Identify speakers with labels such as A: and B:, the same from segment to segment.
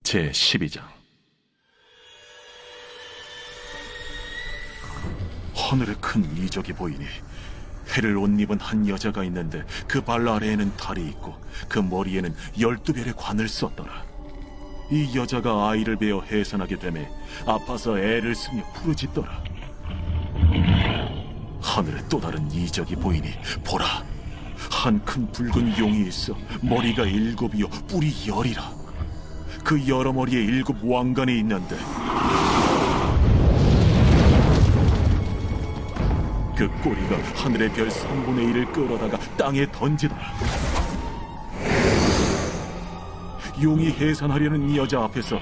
A: 제12장. 하늘에 큰 이적이 보이니 해를 옷 입은 한 여자가 있는데 그 발 아래에는 달이 있고 그 머리에는 12별의 관을 썼더라. 이 여자가 아이를 베어 해산하게 되매 아파서 애를 쓰며 부르짖더라. 하늘에 또 다른 이적이 보이니 보라, 한 큰 붉은 용이 있어 머리가 7이요 뿔이 10이라. 그 여러 머리에 7 왕관이 있는데 그 꼬리가 하늘의 별 3분의 1을 끌어다가 땅에 던지더라. 용이 해산하려는 이 여자 앞에서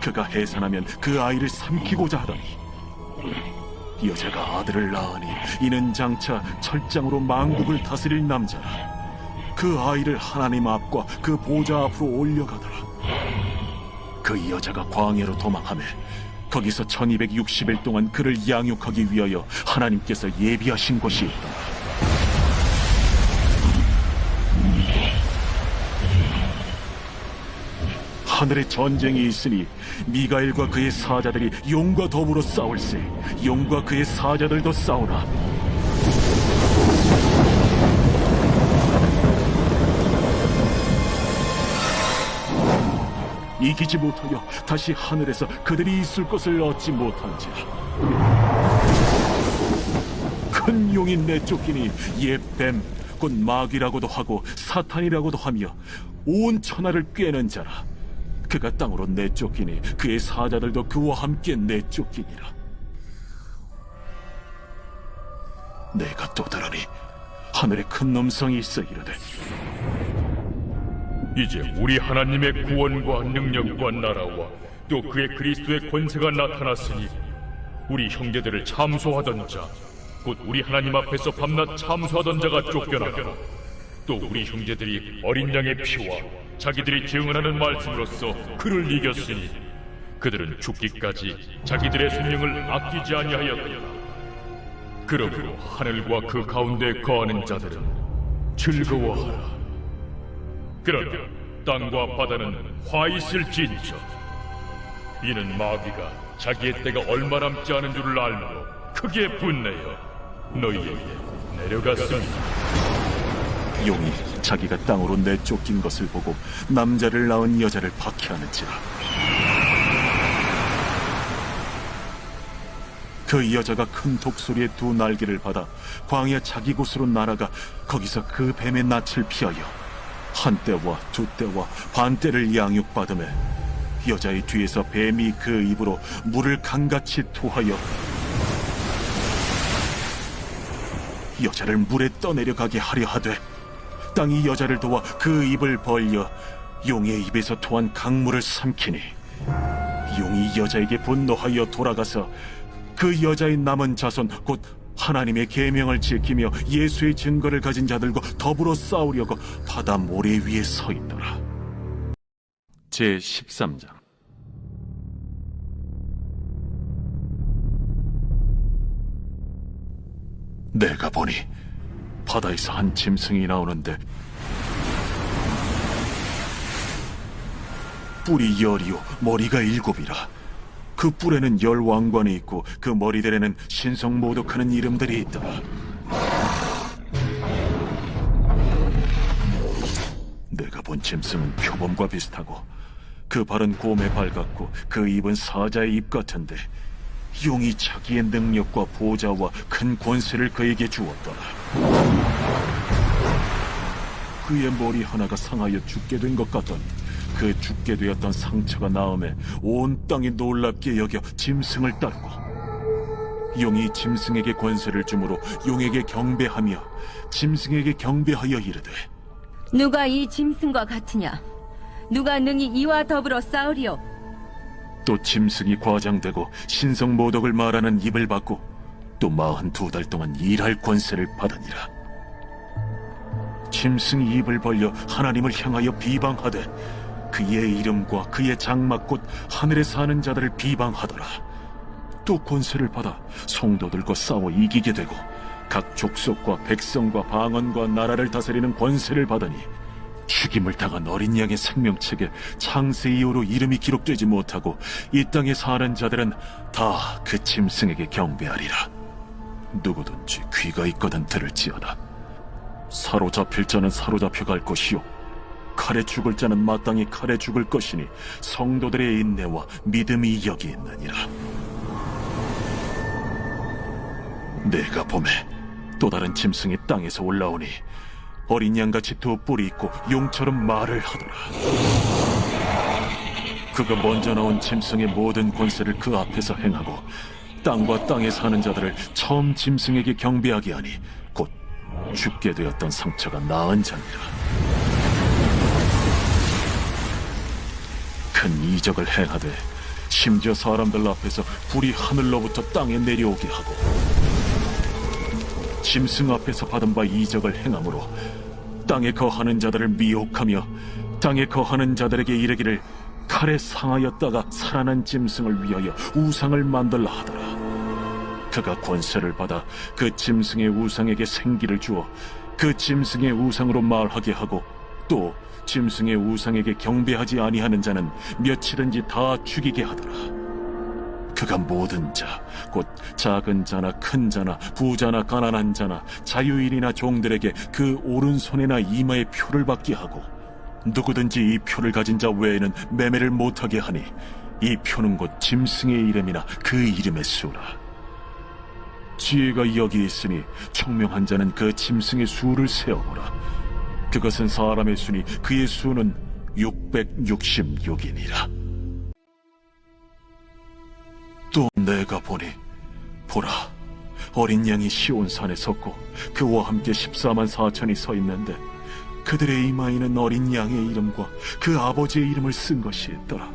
A: 그가 해산하면 그 아이를 삼키고자 하더니 여자가 아들을 낳으니 이는 장차 철장으로 만국을 다스릴 남자라. 그 아이를 하나님 앞과 그 보좌 앞으로 올려가더라. 그 여자가 광야로 도망하며 거기서 1260일 동안 그를 양육하기 위하여 하나님께서 예비하신 곳이 있더라. 하늘에 전쟁이 있으니 미가엘과 그의 사자들이 용과 더불어 싸울세. 용과 그의 사자들도 싸우나 이기지 못하여 다시 하늘에서 그들이 있을 것을 얻지 못한지라. 큰 용이 내쫓기니 옛 뱀 곧 마귀라고도 하고 사탄이라고도 하며 온 천하를 꿰는 자라. 그가 땅으로 내쫓기니 그의 사자들도 그와 함께 내쫓기니라. 내가 또 들으니 하늘에 큰 음성이 있어 이르되,
B: 이제 우리 하나님의 구원과 능력과 나라와 또 그의 그리스도의 권세가 나타났으니 우리 형제들을 참소하던 자, 곧 우리 하나님 앞에서 밤낮 참소하던 자가 쫓겨나고 또 우리 형제들이 어린 양의 피와 자기들이 증언하는 말씀으로써 그를 이겼으니 그들은 죽기까지 자기들의 생명을 아끼지 아니하였다. 그러므로 하늘과 그 가운데 거하는 자들은 즐거워하라. 그러나 땅과 바다는 화 있을진저. 이는 마귀가 자기의 때가 얼마 남지 않은 줄을 알므로 크게 분내어 너희에게 내려갔습니다.
A: 용이 자기가 땅으로 내쫓긴 것을 보고 남자를 낳은 여자를 박해하는지라. 그 여자가 큰 독소리의 2 날개를 받아 광야 자기 곳으로 날아가 거기서 그 뱀의 낯을 피하여 한때와 2때와 반때를 양육받으며 여자의 뒤에서 뱀이 그 입으로 물을 강같이 토하여 여자를 물에 떠내려가게 하려 하되 땅이 여자를 도와 그 입을 벌려 용의 입에서 토한 강물을 삼키니 용이 여자에게 분노하여 돌아가서 그 여자의 남은 자손 곧 하나님의 계명을 지키며 예수의 증거를 가진 자들과 더불어 싸우려고 바다 모래 위에 서 있더라. 제13장. 내가 보니 바다에서 한 짐승이 나오는데 뿔이 10이요 머리가 7이라. 그 뿔에는 10 왕관이 있고 그 머리들에는 신성모독하는 이름들이 있더라. 내가 본 짐승은 표범과 비슷하고 그 발은 곰의 발 같고 그 입은 사자의 입 같은데 용이 자기의 능력과 보좌와 큰 권세를 그에게 주었더라. 그의 머리 하나가 상하여 죽게 된 것 같더니 그 죽게 되었던 상처가 나음에 온 땅이 놀랍게 여겨 짐승을 따르고 용이 짐승에게 권세를 주므로 용에게 경배하며 짐승에게 경배하여 이르되,
C: 누가 이 짐승과 같으냐? 누가 능히 이와 더불어 싸우리요?
A: 또 짐승이 과장되고 신성모독을 말하는 입을 받고 또 42달 동안 일할 권세를 받으니라. 짐승이 입을 벌려 하나님을 향하여 비방하되 그의 이름과 그의 장막 곧 하늘에 사는 자들을 비방하더라. 또 권세를 받아 성도들과 싸워 이기게 되고 각 족속과 백성과 방언과 나라를 다스리는 권세를 받으니 죽임을 당한 어린 양의 생명책에 창세 이후로 이름이 기록되지 못하고 이 땅에 사는 자들은 다 그 짐승에게 경배하리라. 누구든지 귀가 있거든 들을지어다. 사로잡힐 자는 사로잡혀 갈 것이요 칼에 죽을 자는 마땅히 칼에 죽을 것이니 성도들의 인내와 믿음이 여기 있느니라. 내가 보매 또 다른 짐승이 땅에서 올라오니 어린 양같이 두 뿔이 있고 용처럼 말을 하더라. 그가 먼저 나온 짐승의 모든 권세를 그 앞에서 행하고 땅과 땅에 사는 자들을 처음 짐승에게 경배하게 하니 곧 죽게 되었던 상처가 나은 자니라. 큰 이적을 행하되 심지어 사람들 앞에서 불이 하늘로부터 땅에 내려오게 하고 짐승 앞에서 받은 바 이적을 행함으로 땅에 거하는 자들을 미혹하며 땅에 거하는 자들에게 이르기를 칼에 상하였다가 살아난 짐승을 위하여 우상을 만들라 하더라. 그가 권세를 받아 그 짐승의 우상에게 생기를 주어 그 짐승의 우상으로 말하게 하고 또 짐승의 우상에게 경배하지 아니하는 자는 며칠든지 다 죽이게 하더라. 그가 모든 자, 곧 작은 자나 큰 자나 부자나 가난한 자나 자유인이나 종들에게 그 오른손이나 이마에 표를 받게 하고 누구든지 이 표를 가진 자 외에는 매매를 못하게 하니 이 표는 곧 짐승의 이름이나 그 이름의 수라. 지혜가 여기 있으니 총명한 자는 그 짐승의 수를 세어보라. 그것은 사람의 수니 그의 수는 666이니라. 또 내가 보니 보라 어린 양이 시온산에 섰고 그와 함께 14만 4천이 서 있는데 그들의 이마에는 어린 양의 이름과 그 아버지의 이름을 쓴 것이 있더라.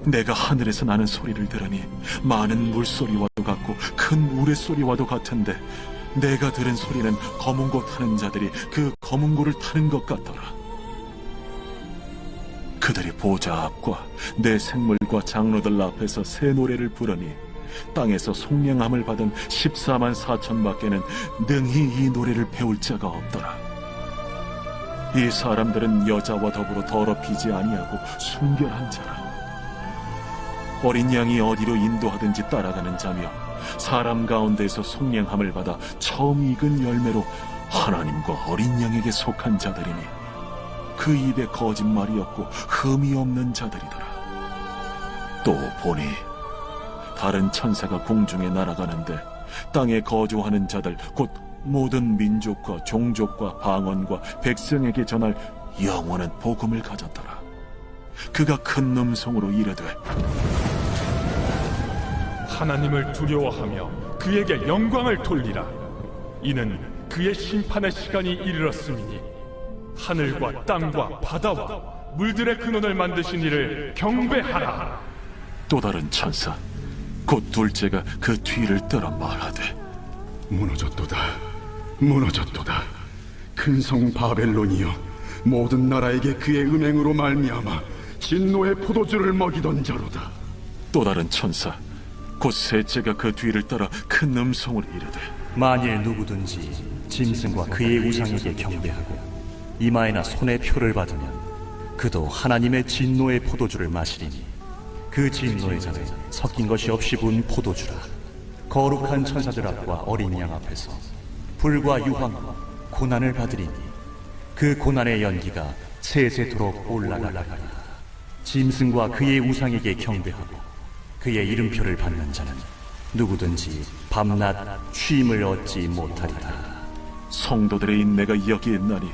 A: 내가 하늘에서 나는 소리를 들으니 많은 물소리와도 같고 큰 우레소리와도 같은데 내가 들은 소리는 검은 고 타는 자들이 그 검은 고를 타는 것 같더라. 그들이 보좌 앞과 내 생물과 장로들 앞에서 새 노래를 부르니 땅에서 속량함을 받은 14만 4천 밖에는 능히 이 노래를 배울 자가 없더라. 이 사람들은 여자와 더불어 더럽히지 아니하고 순결한 자라. 어린 양이 어디로 인도하든지 따라가는 자며 사람 가운데서 속량함을 받아 처음 익은 열매로 하나님과 어린 양에게 속한 자들이니 그 입에 거짓말이 없고 흠이 없는 자들이더라. 또 보니 다른 천사가 공중에 날아가는데 땅에 거주하는 자들 곧 모든 민족과 종족과 방언과 백성에게 전할 영원한 복음을 가졌더라. 그가 큰 음성으로 이르되
D: 하나님을 두려워하며 그에게 영광을 돌리라. 이는 그의 심판의 시간이 이르렀음이니 하늘과 땅과 바다와 물들의 근원을 만드신 이를 경배하라.
A: 또 다른 천사 곧 둘째가 그 뒤를 따라 말하되
E: 무너졌도다 무너졌도다 큰 성 바벨론이여 모든 나라에게 그의 음행으로 말미암아 진노의 포도주를 먹이던 자로다.
A: 또 다른 천사 곧 셋째가 그 뒤를 따라 큰 음성으로 이르되
F: 만일 누구든지 짐승과 그의 우상에게 경배하고 이마에나 손에 표를 받으면 그도 하나님의 진노의 포도주를 마시리니 그 진노의 잔에 섞인 것이 없이 부은 포도주라. 거룩한 천사들 앞과 어린 양 앞에서 불과 유황과 고난을 받으리니 그 고난의 연기가 세세토록 올라가리라. 짐승과 그의 우상에게 경배하고 그의 이름표를 받는 자는 누구든지 밤낮 쉼을 얻지 못하리라.
A: 성도들의 인내가 여기 있나니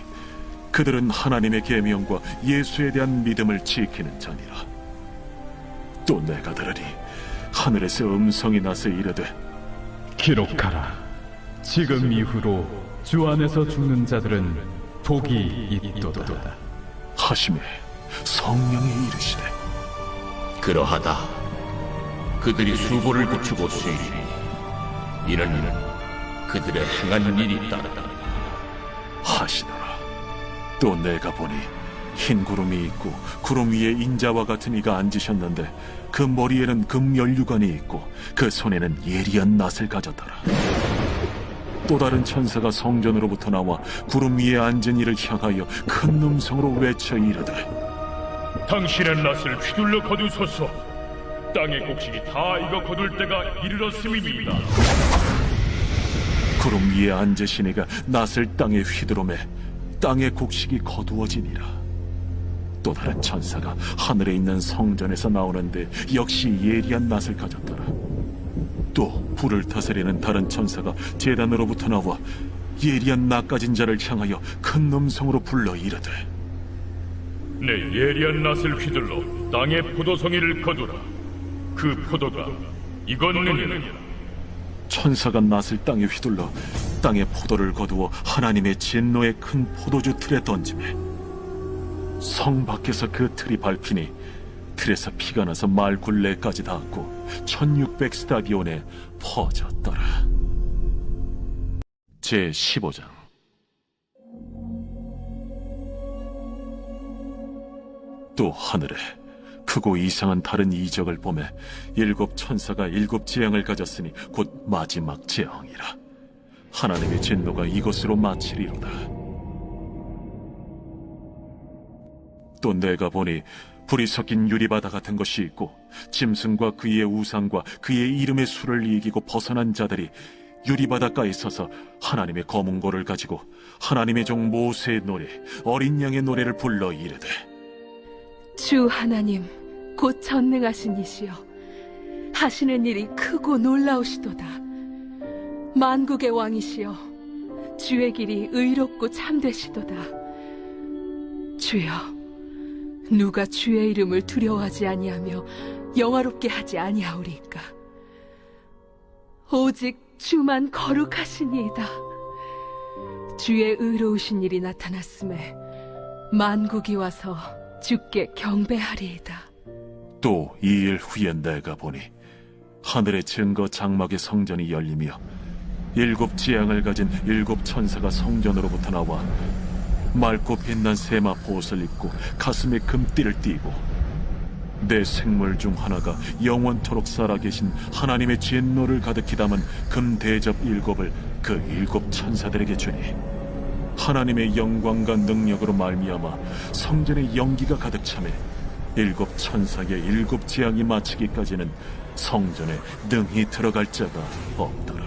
A: 그들은 하나님의 계명과 예수에 대한 믿음을 지키는 자니라. 또 내가 들으니 하늘에서 음성이 나서 이르되
G: 기록하라. 지금 이후로 주 안에서 죽는 자들은 복이 있도다
A: 하시매 성령이 이르시되
H: 그러하다. 그들이 수고를 그치고 쉬리니 이는 그들의 행한 일이 따르다
A: 하시더라. 또 내가 보니 흰 구름이 있고 구름 위에 인자와 같은 이가 앉으셨는데 그 머리에는 금연류관이 있고 그 손에는 예리한 낫을 가졌더라. 또 다른 천사가 성전으로부터 나와 구름 위에 앉은 이를 향하여 큰 음성으로 외쳐 이르되
B: 당신의 낫을 휘둘러 거두소서. 땅의 곡식이 다 익어 거둘 때가 이르렀음이니이다.
A: 구름 위에 앉으신 이가 낫을 땅에 휘두르매 땅의 곡식이 거두어지니라. 또 다른 천사가 하늘에 있는 성전에서 나오는데 역시 예리한 낫을 가졌더라. 또 불을 다스리는 다른 천사가 제단으로부터 나와 예리한 낫 가진 자를 향하여 큰 음성으로 불러 이르되
B: 내 예리한 낫을 휘둘러 땅의 포도송이를 거두라. 그 포도가 익었느니라.
A: 천사가 낫을 땅에 휘둘러 땅의 포도를 거두어 하나님의 진노의 큰 포도주 틀에 던지매 성 밖에서 그 틀이 밟히니 틀에서 피가 나서 말 굴레까지 닿았고 1600스타디온에 퍼졌더라. 제15장. 또 하늘에 크고 이상한 다른 이적을 보매 7 천사가 7 재앙을 가졌으니 곧 마지막 재앙이라. 하나님의 진노가 이것으로 마치리로다. 또 내가 보니 불이 섞인 유리바다 같은 것이 있고 짐승과 그의 우상과 그의 이름의 수를 이기고 벗어난 자들이 유리바닷가에 서서 하나님의 검은 고를 가지고 하나님의 종 모세의 노래 어린 양의 노래를 불러 이르되
I: 주 하나님 곧 전능하신 이시여 하시는 일이 크고 놀라우시도다. 만국의 왕이시여 주의 길이 의롭고 참되시도다. 주여 누가 주의 이름을 두려워하지 아니하며 영화롭게 하지 아니하오리까. 오직 주만 거룩하시니이다. 주의 의로우신 일이 나타났음에 만국이 와서 주께 경배하리이다.
A: 또 2일 후에 내가 보니 하늘의 증거 장막의 성전이 열리며 7 재앙을 가진 7 천사가 성전으로부터 나와 맑고 빛난 세마포 옷을 입고 가슴에 금띠를 띠고 내 생물 중 하나가 영원토록 살아계신 하나님의 진노를 가득히 담은 금 대접 7을 그 7 천사들에게 주니 하나님의 영광과 능력으로 말미암아 성전에 연기가 가득 차매 7 천사의 7 재앙이 마치기까지는 성전에 능히 들어갈 자가 없더라.